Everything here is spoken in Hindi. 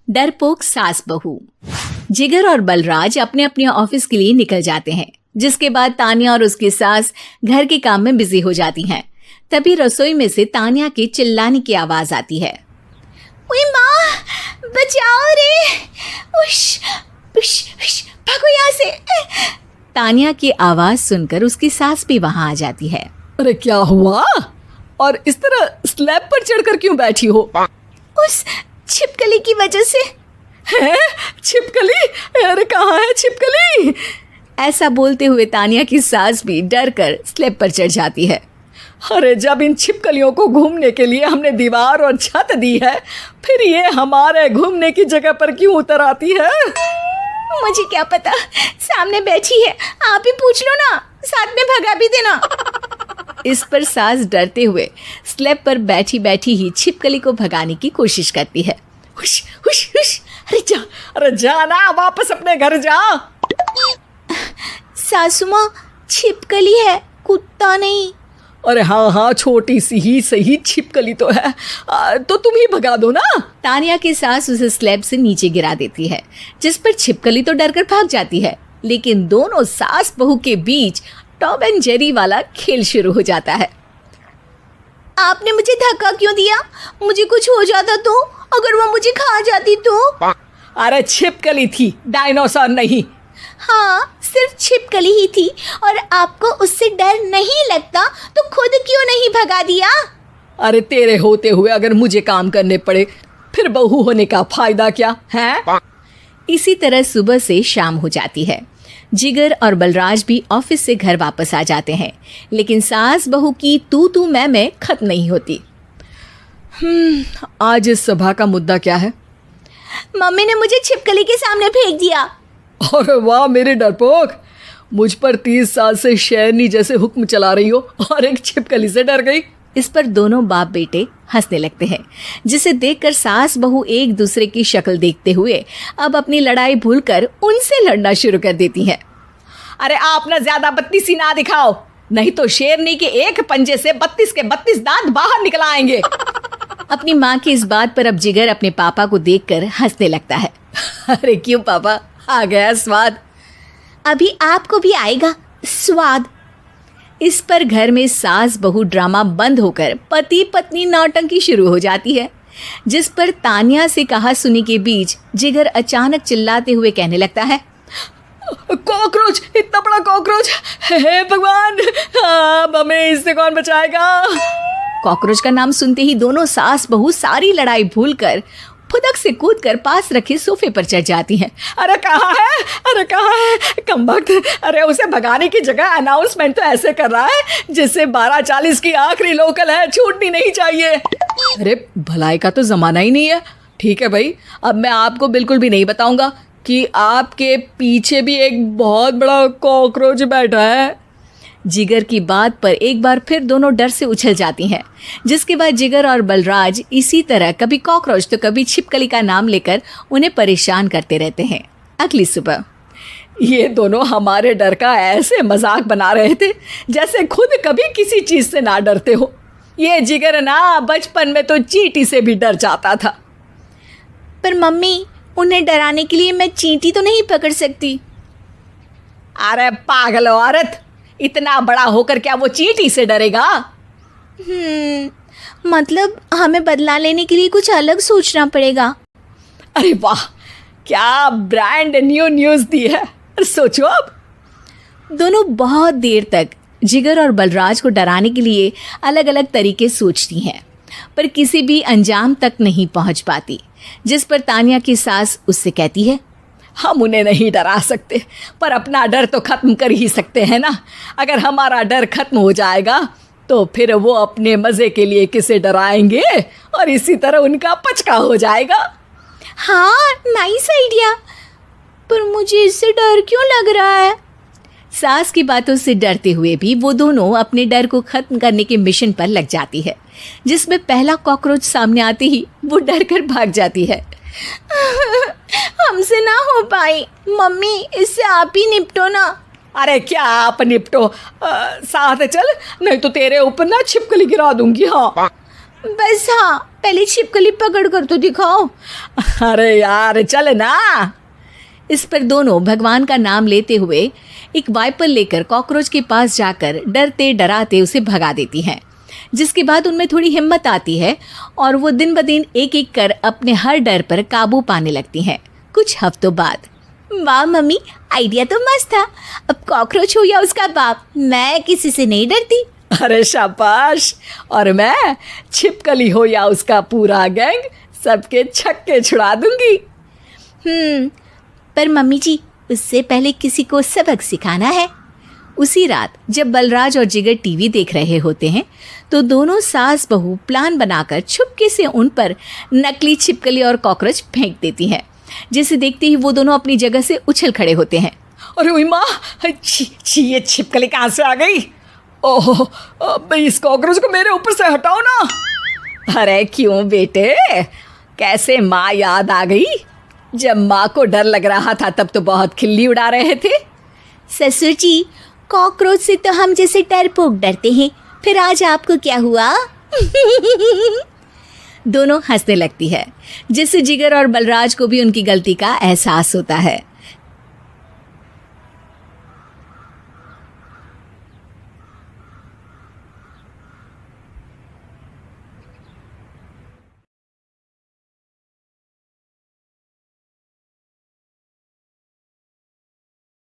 डरपोक सास बहू। जिगर और बलराज अपने अपने ऑफिस के लिए निकल जाते हैं, जिसके बाद तान्या और उसकी सास घर के काम में बिजी हो जाती हैं। तभी रसोई में से तान्या के चिल्लाने की आवाज आती है। ओए माँ, बचाओ रे! उश, उश, उश, भागो यहाँ से! तान्या की आवाज सुनकर उसकी सास भी वहां आ जाती है। अरे क्या हुआ? और इस तरह स्लैब पर चढ़कर क्यों बैठी हो? उस छिपकली की वजह से। है? छिपकली? अरे कहाँ है छिपकली? ऐसा बोलते हुए तान्या की सास भी डर कर स्लैब पर चढ़ जाती है। अरे जब इन छिपकलियों को घूमने के लिए हमने दीवार और छत दी है, फिर ये हमारे घूमने की जगह पर क्यों उतर आती है? मुझे क्या पता, सामने बैठी है, आप ही पूछ लो ना, साथ में भगा भी देना। इस पर सास डरते हुए स्लैब पर बैठी बैठी ही छिपकली को भगाने की कोशिश करती है। हुश, हुश, हुश, अरे जा ना, वापस अपने घर जा। सासू माँ, छिपकली है, कुत्ता नहीं। अरे हाँ, छोटी सी ही सही छिपकली तो है, तो तुम ही भगा दो ना। तान्या की सास उसे स्लैब से नीचे गिरा देती है, जिस पर छिपकली तो डरकर भाग जाती है। लेकिन दोनों सास बहू के बीच टॉम एंड जेरी वाला खेल शुरू हो जाता है। आपने मुझे धक्का क्यों दिया? मुझे कुछ हो जाता तो? अगर वो मुझे खा जाती तो? अरे छिपकली थी, डायनासोर नहीं। हाँ, सिर्फ छिपकली ही थी, और आपको उससे डर नहीं लगता तो खुद क्यों नहीं भगा दिया? अरे तेरे होते हुए अगर मुझे काम करने पड़े, फिर बहू होने का फायदा क्या है? इसी तरह सुबह से शाम हो जाती है। जिगर और बलराज भी ऑफिस से घर वापस आ जाते हैं, लेकिन सास बहू की तू मैं खत्म नहीं होती। आज इस सभा का मुद्दा क्या है? मम्मी ने मुझे छिपकली के सामने फेंक दिया। अरे वाह मेरे डरपोक, मुझ पर 30 साल से शेरनी जैसे हुक्म चला रही हो और एक छिपकली से डर गई। इस पर दोनों बाप बेटे हंसने लगते हैं, जिसे देखकर सास बहू एक दूसरे की शक्ल देखते हुए अब अपनी लड़ाई भूलकर उनसे लड़ना शुरू कर देती हैं। अरे आप ना ज्यादा बत्तीसी ना दिखाओ, नहीं तो शेरनी के एक पंजे से 32 के 32 दांत बाहर निकल आएंगे। अपनी माँ की इस बात पर अब जिगर अपने पापा को देखकर हंसने लगता है। अरे क्यों पापा, आ गया स्वाद? अभी आपको भी आएगा स्वाद। इस पर घर में सास बहू ड्रामा बंद होकर पति पत्नी नौटंकी शुरू हो जाती है, जिस पर तान्या से कहा सुनी के बीच जिगर अचानक चिल्लाते हुए कहने लगता है। कॉकरोच, इतना बड़ा कॉकरोच! हे भगवान, अब हमें इससे कौन बचाएगा? कॉकरोच का नाम सुनते ही दोनों सास बहू सारी लड़ाई भूलकर फुदक से कूदकर पास रखे सोफे पर चढ़ जाती हैं। अरे कहाँ है? अरे कहाँ है कमबख्त? अरे उसे भगाने की जगह अनाउंसमेंट तो ऐसे कर रहा है जैसे 12:40 की आखिरी लोकल है, छूटनी नहीं चाहिए। अरे भलाई का तो जमाना ही नहीं है। ठीक है भाई, अब मैं आपको बिल्कुल भी नहीं बताऊंगा कि आपके पीछे भी एक बहुत बड़ा कॉकरोच बैठा है। जिगर की बात पर एक बार फिर दोनों डर से उछल जाती हैं, जिसके बाद जिगर और बलराज इसी तरह कभी कॉकरोच तो कभी छिपकली का नाम लेकर उन्हें परेशान करते रहते हैं। अगली सुबह ये दोनों हमारे डर का ऐसे मजाक बना रहे थे जैसे खुद कभी किसी चीज से ना डरते हो। ये जिगर ना बचपन में तो चींटी से भी डर जाता था। पर मम्मी, उन्हें डराने के लिए मैं चींटी तो नहीं पकड़ सकती। अरे पागल औरत, इतना बड़ा होकर क्या वो चींटी से डरेगा? मतलब हमें बदला लेने के लिए कुछ अलग सोचना पड़ेगा। अरे वाह, क्या ब्रांड न्यू न्यूज़ दी है। सोचो अब। दोनों बहुत देर तक जिगर और बलराज को डराने के लिए अलग अलग तरीके सोचती हैं, पर किसी भी अंजाम तक नहीं पहुंच पाती, जिस पर तान्या की सास उससे कहती है। हम उन्हें नहीं डरा सकते, पर अपना डर तो खत्म कर ही सकते हैं ना। अगर हमारा डर खत्म हो जाएगा तो फिर वो अपने मज़े के लिए किसे डराएंगे और इसी तरह उनका पचका हो जाएगा। हाँ, नाइस आइडिया, पर मुझे इससे डर क्यों लग रहा है? सास की बातों से डरते हुए भी वो दोनों अपने डर को खत्म करने के मिशन पर लग जाती है, जिसमें पहला कॉकरोच सामने आते ही वो डर कर भाग जाती है। हमसे ना हो पाई मम्मी, इससे आप ही निपटो ना। अरे क्या आप निपटो, साथ चल, नहीं तो तेरे ऊपर ना छिपकली गिरा दूंगी। हाँ बस हाँ, पहले छिपकली पकड़ कर तो दिखाओ। अरे यार चल ना। इस पर दोनों भगवान का नाम लेते हुए एक वाइपर लेकर कॉकरोच के पास जाकर डरते डराते उसे भगा देती हैं, जिसके बाद उनमें थोड़ी हिम्मत आती है और वो दिन ब दिन एक एक कर अपने हर डर पर काबू पाने लगती हैं। कुछ हफ्तों बाद, वाह मम्मी, आइडिया तो मस्त था। अब कॉकरोच हो या उसका बाप, मैं किसी से नहीं डरती। अरे शाबाश। और मैं छिपकली हो या उसका पूरा गैंग, सबके छक्के छुड़ा दूंगी। पर मम्मी जी, उससे पहले किसी को सबक सिखाना है। उसी रात जब बलराज और जिगर टीवी देख रहे होते हैं तो दोनों सास बहू प्लान बनाकर छुपके से उन पर नकली छिपकली और कॉकरोच फेंक देती हैं, जिसे देखते ही वो दोनों अपनी जगह से उछल खड़े होते हैं। अरे ओए माँ, छी ये छिपकली कहाँ से आ गई? ओह, अब इस कॉकरोच को मेरे ऊपर से हटाओ ना। अरे क्यों बेटे, कैसे माँ याद आ गई? जब माँ को डर लग रहा था तब तो बहुत खिल्ली उड़ा रहे थे। ससुर जी, कॉकरोच से तो हम जैसे डरपोक डरते हैं, फिर आज आपको क्या हुआ? दोनों हंसने लगती है, जिससे जिगर और बलराज को भी उनकी गलती का एहसास होता है।